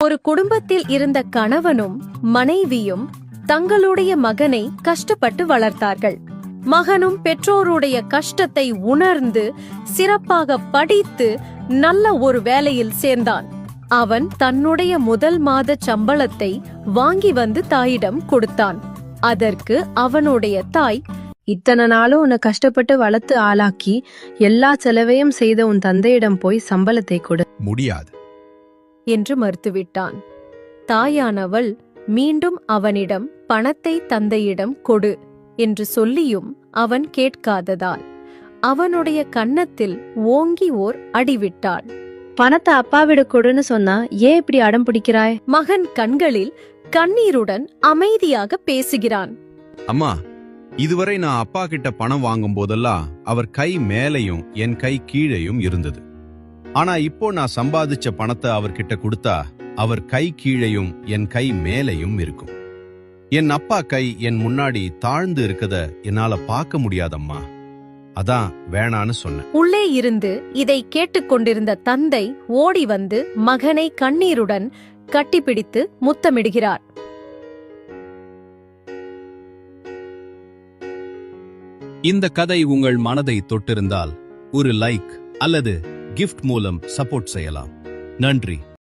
ஒரு குடும்பத்தில் இருந்த கணவனும் மனைவியும் தங்களுடைய மகனை கஷ்டப்பட்டு வளர்த்தார்கள். மகனும் பெற்றோருடைய கஷ்டத்தை உணர்ந்து சிறப்பாக படித்து நல்ல ஒரு வேலையில் சேர்ந்தான். அவன் தன்னுடைய முதல் மாத சம்பளத்தை வாங்கி வந்து தாயிடம் கொடுத்தான். அதற்கு அவனுடைய தாய், இத்தனை நாளும் உன்னை கஷ்டப்பட்டு வளர்த்து ஆளாக்கி எல்லா செலவையும் செய்த உன் தந்தையிடம் போய் சம்பளத்தை கொடு. முடியாது என்று மறுத்துவிட்டான். தாயானவள் மீண்டும் அவனிடம் பணத்தை தந்தையிடம் கொடு என்று சொல்லியும் அவன் கேட்காததால் அவனுடைய கன்னத்தில் ஓங்கி ஓர் அடிவிட்டாள். பணத்தை அப்பாவிட கொடுன்னு சொன்னா ஏன் இப்படி அடம் பிடிக்கிறாய்? மகன் கண்களில் கண்ணீருடன் அமைதியாக பேசுகிறான். அம்மா, இதுவரை நான் அப்பா கிட்ட பணம் வாங்கும் போதெல்லாம் அவர் கை மேலையும் என் கை கீழையும் இருந்தது. ஆனா இப்போ நான் சம்பாதிச்ச பணத்தை அவர்கிட்ட கொடுத்தா அவர் கை கீழையும் என் கை மேலையும் இருக்கும். என் அப்பா கை என் முன்னாடி தாழ்ந்து இருக்கத என்னால பார்க்க முடியாதம்மா. அதான் வேணான்னு சொன்னேன். உள்ளே இருந்து இதை கேட்டுக்கொண்டிருந்த தந்தை ஓடி வந்து மகனை கண்ணீருடன் கட்டிப்பிடித்து முத்தமிடுகிறார். இந்த கதை உங்கள் மனதை தொட்டிருந்தால் ஒரு லைக் அல்லது கிஃப்ட் மூலம் சப்போர்ட் செய்யலாம். நன்றி.